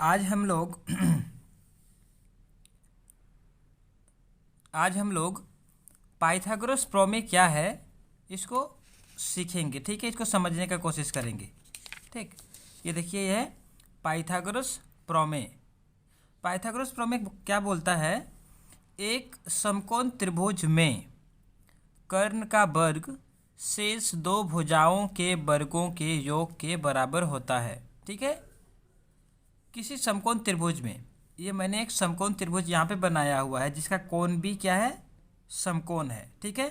आज हम लोग आज हम लोग पाइथागोरस प्रमेय क्या है इसको सीखेंगे। ठीक है, इसको समझने का कोशिश करेंगे। ठीक, ये देखिए, यह है पाइथागोरस प्रमेय। पाइथागोरस प्रमेय क्या बोलता है? एक समकोण त्रिभुज में कर्ण का वर्ग शेष दो भुजाओं के वर्गों के योग के बराबर होता है। ठीक है, किसी समकोण त्रिभुज में, ये मैंने एक समकोण त्रिभुज यहाँ पे बनाया हुआ है जिसका कोण भी क्या है? समकोण है। ठीक है,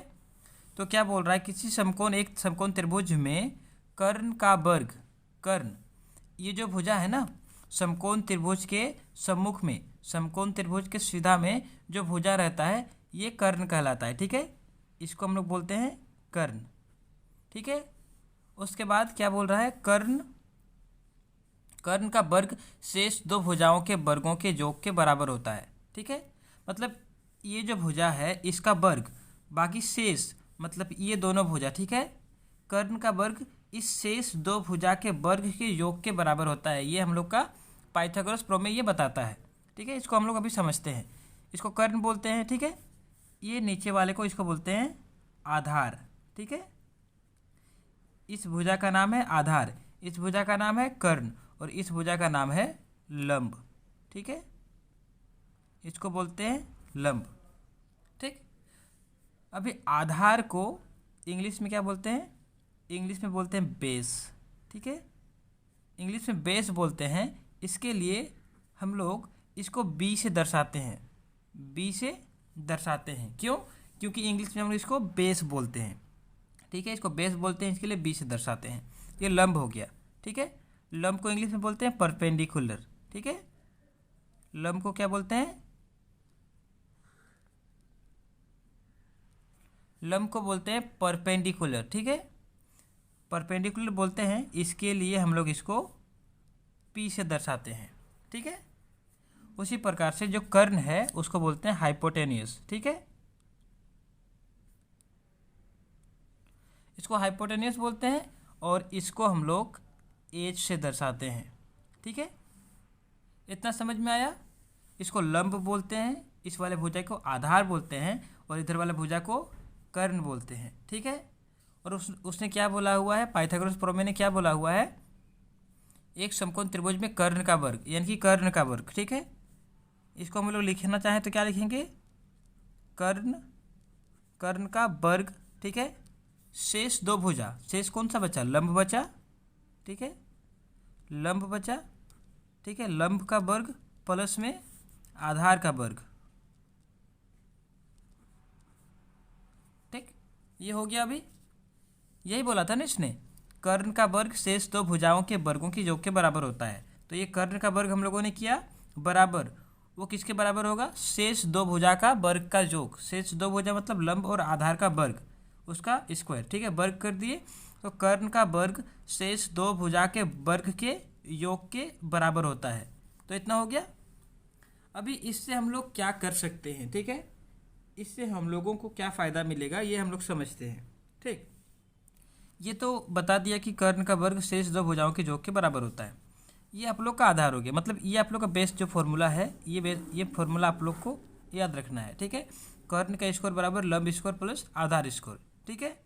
तो क्या बोल रहा है? एक समकोण त्रिभुज में कर्ण का वर्ग, कर्ण ये जो भुजा है ना, समकोण त्रिभुज के सम्मुख में, समकोण त्रिभुज के सीधा में जो भुजा रहता है ये कर्ण कहलाता है। ठीक है, इसको हम लोग बोलते हैं कर्ण। ठीक है, उसके बाद क्या बोल रहा है? कर्ण का वर्ग शेष दो भुजाओं के वर्गों के योग के बराबर होता है। ठीक है, मतलब ये जो भुजा है इसका वर्ग, बाकी शेष मतलब ये दोनों भुजा। ठीक है, कर्ण का वर्ग इस शेष दो भुजा के वर्ग के योग के बराबर होता है। ये हम लोग का पाइथागोरस प्रमेय ये बताता है। ठीक है, इसको हम लोग अभी समझते हैं। इसको कर्ण बोलते हैं। ठीक है, ये नीचे वाले को इसको बोलते हैं आधार। ठीक है, इस भुजा का नाम है आधार, इस भुजा का नाम है कर्ण और इस भुजा का नाम है लंब। ठीक है, इसको बोलते हैं लंब। ठीक, अभी आधार को इंग्लिश में क्या बोलते हैं? इंग्लिश में बोलते हैं बेस। ठीक है, इंग्लिश में बेस बोलते हैं। इसके लिए हम लोग इसको बी से दर्शाते हैं, बी से दर्शाते हैं। क्यों? क्योंकि इंग्लिश में हम लोग इसको बेस बोलते हैं। ठीक है, इसको बेस बोलते हैं, इसके लिए बी से दर्शाते हैं। ये लंब हो गया। ठीक है, लंब को इंग्लिश में बोलते हैं परपेंडिकुलर। ठीक है, लंब को क्या बोलते हैं? लंब को बोलते हैं परपेंडिकुलर। ठीक है, परपेंडिकुलर बोलते हैं, इसके लिए हम लोग इसको पी से दर्शाते हैं। ठीक है, उसी प्रकार से जो कर्ण है उसको बोलते हैं हाइपोटेन्यूस। ठीक है, इसको हाइपोटेन्यूस बोलते हैं और इसको हम लोग एच से दर्शाते हैं। ठीक है, इतना समझ में आया? इसको लंब बोलते हैं, इस वाले भुजा को आधार बोलते हैं और इधर वाले भुजा को कर्ण बोलते हैं। ठीक है, और उसने क्या बोला हुआ है? पाइथागोरस प्रमेय ने क्या बोला हुआ है? एक समकोण त्रिभुज में कर्ण का वर्ग, यानी कि कर्ण का वर्ग। ठीक है, इसको हम लोग लिखना चाहें तो क्या लिखेंगे? कर्ण का वर्ग। ठीक है, शेष दो भुजा, शेष कौन सा बचा? लंब बचा। ठीक है, लंब बचा। ठीक है, लंब का वर्ग प्लस में आधार का वर्ग। ठीक, ये हो गया। अभी यही बोला था ना इसने, कर्ण का वर्ग शेष दो भुजाओं के वर्गों की योग के बराबर होता है। तो ये कर्ण का वर्ग हम लोगों ने किया बराबर, वो किसके बराबर होगा? शेष दो भुजा का वर्ग का योग। शेष दो भुजा मतलब लंब और आधार का वर्ग, उसका स्क्वायर। ठीक है, वर्ग कर दिए तो कर्ण का वर्ग शेष दो भुजा के वर्ग के योग के बराबर होता है। तो इतना हो गया। अभी इससे हम लोग क्या कर सकते हैं? ठीक है, इससे हम लोगों को क्या फ़ायदा मिलेगा ये हम लोग समझते हैं। ठीक, ये तो बता दिया कि कर्ण का वर्ग शेष दो भुजाओं के योग के बराबर होता है। ये आप लोग का आधार हो गया, मतलब ये आप लोग का बेस जो फॉर्मूला है, ये फॉर्मूला आप लोग को याद रखना है। ठीक है, कर्ण का स्क्वायर बराबर लंब स्क्वायर प्लस आधार स्क्वायर। ठीक है,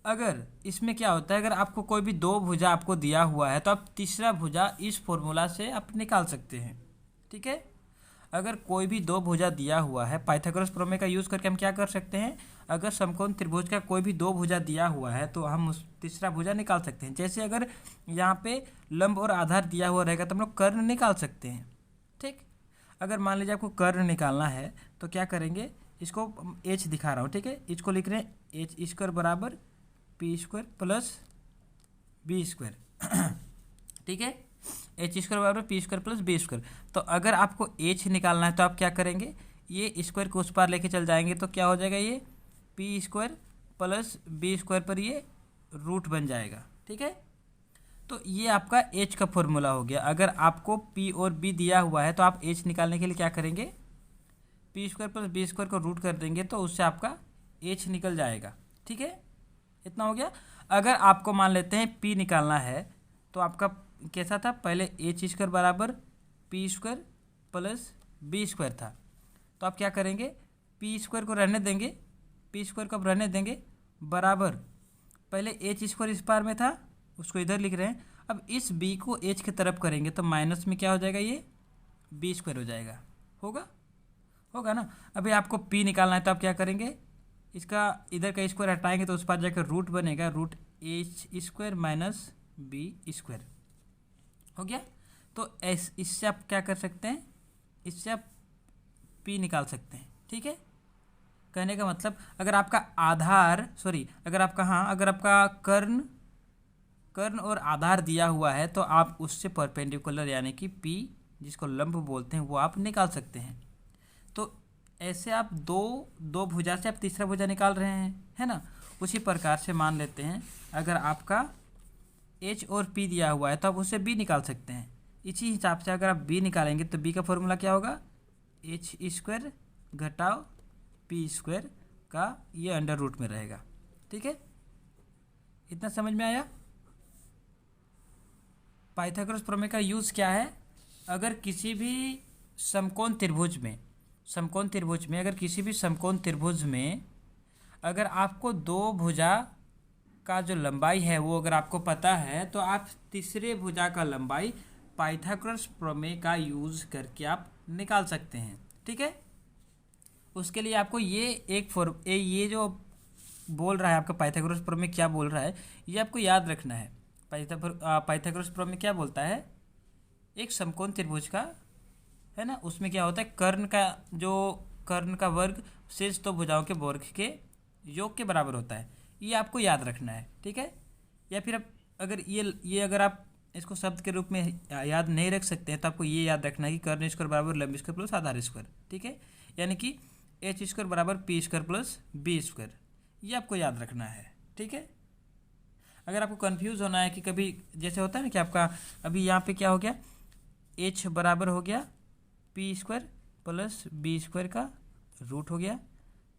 अगर इसमें क्या होता है, अगर आपको कोई भी दो भुजा आपको दिया हुआ है तो आप तीसरा भुजा इस फॉर्मूला से आप निकाल सकते हैं। ठीक है, अगर कोई भी दो भुजा दिया हुआ है, पाइथागोरस प्रमेय का यूज़ करके हम क्या कर सकते हैं? अगर समकोण त्रिभुज का कोई भी दो भुजा दिया हुआ है तो हम उस तीसरा भुजा निकाल सकते हैं। जैसे अगर यहाँ पे लंब और आधार दिया हुआ रहेगा तो हम लोग कर्ण निकाल सकते हैं। ठीक, अगर मान लीजिए आपको कर्ण निकालना है तो क्या करेंगे? इसको एच दिखा रहा हूँ। ठीक है, इसको लिख रहे हैं एच स्क्वायर बराबर P square plus B square. ठीक है, एच स्क्वायर बराबर P square plus B square. तो अगर आपको एच निकालना है तो आप क्या करेंगे? ये स्क्वायर को उस पार लेके चल जाएंगे तो क्या हो जाएगा? ये P square plus B square पर ये रूट बन जाएगा। ठीक है, तो ये आपका एच का फॉर्मूला हो गया। अगर आपको पी और बी दिया हुआ है तो आप एच निकालने के लिए क्या करेंगे? P square plus B square को रूट कर देंगे तो उससे आपका एच निकल जाएगा। ठीक है, इतना हो गया। अगर आपको मान लेते हैं पी निकालना है तो आपका कैसा था? पहले एच स्क्वायर बराबर P square plus B square था। तो आप क्या करेंगे, पी स्क्वायर को रहने देंगे, पी स्क्वायर को अब रहने देंगे, बराबर पहले एच स्क्वायर इस पार में था उसको इधर लिख रहे हैं, अब इस बी को एच की तरफ करेंगे तो माइनस में क्या हो जाएगा, ये बी स्क्वायर हो जाएगा, होगा ना। अभी आपको पी निकालना है तो आप क्या करेंगे, इसका इधर का स्क्वायर हटाएंगे तो उस पार जाकर रूट बनेगा, root H square minus B square हो गया। तो इससे आप क्या कर सकते हैं, इससे आप पी निकाल सकते हैं, ठीक है। कहने का मतलब अगर आपका आधार अगर आपका कर्ण और आधार दिया हुआ है तो आप उससे परपेंडिकुलर यानी कि पी जिसको लंब बोलते हैं वो आप निकाल सकते हैं। तो ऐसे आप दो भुजा से आप तीसरा भुजा निकाल रहे हैं, है ना। उसी प्रकार से मान लेते हैं अगर आपका एच और पी दिया हुआ है तो आप उससे बी निकाल सकते हैं। इसी हिसाब से अगर आप बी निकालेंगे तो बी का फॉर्मूला क्या होगा, एच स्क्वायर घटाओ पी स्क्वायर का ये अंडर रूट में रहेगा, ठीक है। इतना समझ में आया। पाइथागोरस प्रमेय का यूज़ क्या है, अगर किसी भी समकोण त्रिभुज में अगर किसी भी समकोण त्रिभुज में अगर आपको दो भुजा का जो लंबाई है वो अगर आपको पता है तो आप तीसरे भुजा का लंबाई पाइथागोरस प्रमेय का यूज़ करके आप निकाल सकते हैं, ठीक है। उसके लिए आपको ये जो बोल रहा है आपका पाइथागोरस प्रमेय क्या बोल रहा है ये आपको याद रखना है। पाइथागोरस प्रमेय क्या बोलता है, एक समकोण त्रिभुज का, है ना, उसमें क्या होता है, कर्ण का वर्ग शेष दो भुजाओं के वर्ग के योग के बराबर होता है, ये आपको याद रखना है, ठीक है। या फिर अगर आप इसको शब्द के रूप में याद नहीं रख सकते हैं तो आपको ये याद रखना है कि कर्ण स्क्वायर बराबर लंब स्क्वायर प्लस आधार स्क्वायर, ठीक है। यानी कि एच स्क्वायर बराबर P square plus B square, ये आपको याद रखना है, ठीक है। अगर आपको कंफ्यूज होना है कि कभी जैसे होता है ना कि आपका अभी यहाँ पे क्या हो गया, एच बराबर हो गया P square plus B square का रूट हो गया,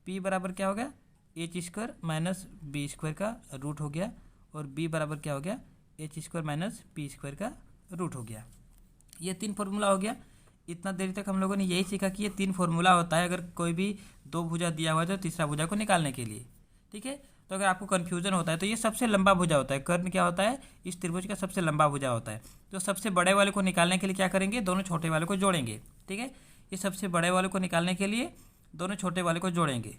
पी बराबर क्या हो गया, H square minus B square का रूट हो गया, और बी बराबर क्या हो गया, H square minus P square का रूट हो गया। ये तीन फार्मूला हो गया। इतना देर तक हम लोगों ने यही सीखा कि ये तीन फार्मूला होता है अगर कोई भी दो भुजा दिया हुआ है तो तीसरा भुजा को निकालने के लिए, ठीक है। तो अगर आपको कन्फ्यूजन होता है तो ये सबसे लंबा भुजा होता है, कर्ण क्या होता है, इस त्रिभुज का सबसे लंबा भुजा होता है। तो सबसे बड़े वाले को निकालने के लिए क्या करेंगे, दोनों छोटे वाले को जोड़ेंगे, ठीक है। ये सबसे बड़े वाले को निकालने के लिए दोनों छोटे वाले को जोड़ेंगे,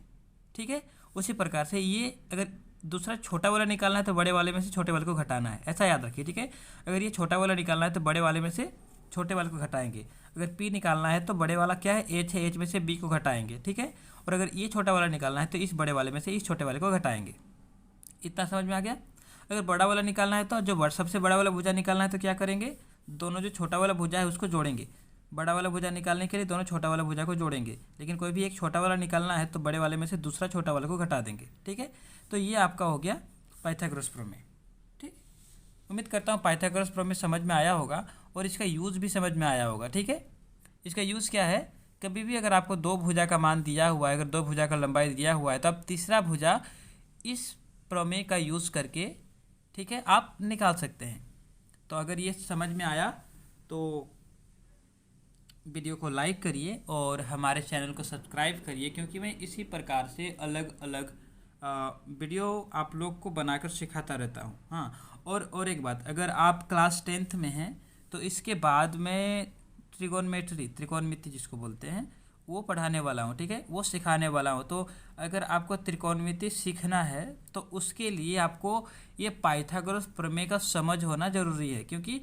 ठीक है। उसी प्रकार से ये अगर दूसरा छोटा वाला निकालना है तो बड़े वाले में से छोटे वाले को घटाना है, ऐसा याद रखिए, ठीक है। अगर ये छोटा वाला निकालना है तो बड़े वाले में से छोटे वाले को घटाएंगे। अगर पी निकालना है तो बड़े वाला क्या है, एच है, एच में से बी को घटाएंगे, ठीक है। और अगर ये छोटा वाला निकालना है तो इस बड़े वाले में से इस छोटे वाले को घटाएंगे। इतना समझ में आ गया। अगर बड़ा वाला निकालना है तो सबसे बड़ा वाला भुजा निकालना है तो क्या करेंगे, दोनों जो छोटा वाला भुजा है उसको जोड़ेंगे। बड़ा वाला भुजा निकालने के लिए दोनों छोटा वाला भुजा को जोड़ेंगे, लेकिन कोई भी एक छोटा वाला निकालना है तो बड़े वाले में से दूसरा छोटा वाले को घटा देंगे, ठीक है। तो ये आपका हो गया पाइथागोरस प्रमेय, ठीक। उम्मीद करता हूँ पाइथागोरस प्रमेय समझ में आया होगा और इसका यूज़ भी समझ में आया होगा, ठीक है। इसका यूज़ क्या है, कभी भी अगर आपको दो भुजा का मान दिया हुआ है, अगर दो भुजा का लंबाई दिया हुआ है तो आप तीसरा भुजा इस प्रमेय का यूज़ करके, ठीक है, आप निकाल सकते हैं। तो अगर ये समझ में आया तो वीडियो को लाइक करिए और हमारे चैनल को सब्सक्राइब करिए, क्योंकि मैं इसी प्रकार से अलग अलग वीडियो आप लोग को बनाकर सिखाता रहता हूँ। हाँ, और एक बात, अगर आप क्लास 10th में हैं तो इसके बाद मैं त्रिकोणमिति जिसको बोलते हैं वो पढ़ाने वाला हूँ, ठीक है, वो सिखाने वाला हूँ। तो अगर आपको त्रिकोणमिति सीखना है तो उसके लिए आपको ये पाइथागोरस प्रमेय का समझ होना ज़रूरी है, क्योंकि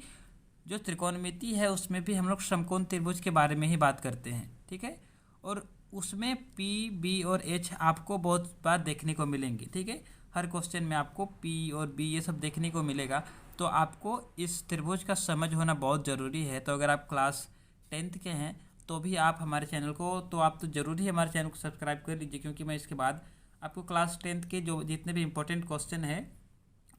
जो त्रिकोणमिति है उसमें भी हम लोग समकोण त्रिभुज के बारे में ही बात करते हैं, ठीक है। और उसमें पी, बी और एच आपको बहुत बार देखने को मिलेंगे, ठीक है। हर क्वेश्चन में आपको पी और बी ये सब देखने को मिलेगा, तो आपको इस त्रिभुज का समझ होना बहुत ज़रूरी है। तो अगर आप क्लास 10th के हैं तो भी आप हमारे चैनल को आप तो ज़रूर ही हमारे चैनल को सब्सक्राइब कर लीजिए, क्योंकि मैं इसके बाद आपको क्लास 10th के जो जितने भी इम्पोर्टेंट क्वेश्चन है,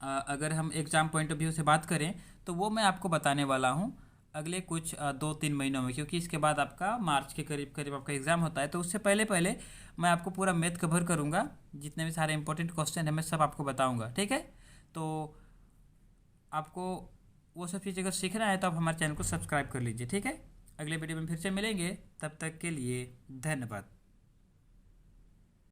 अगर हम एग्ज़ाम पॉइंट ऑफ व्यू से बात करें तो वो मैं आपको बताने वाला हूँ अगले कुछ 2-3 महीनों में, क्योंकि इसके बाद आपका मार्च के करीब आपका एग्ज़ाम होता है। तो उससे पहले मैं आपको पूरा मैथ कवर करूँगा, जितने भी सारे इंपॉर्टेंट क्वेश्चन हैं मैं सब आपको बताऊँगा, ठीक है। तो आपको वो सब चीज़ अगर सीखना है तो आप हमारे चैनल को सब्सक्राइब कर लीजिए, ठीक है। अगले वीडियो में फिर से मिलेंगे, तब तक के लिए धन्यवाद।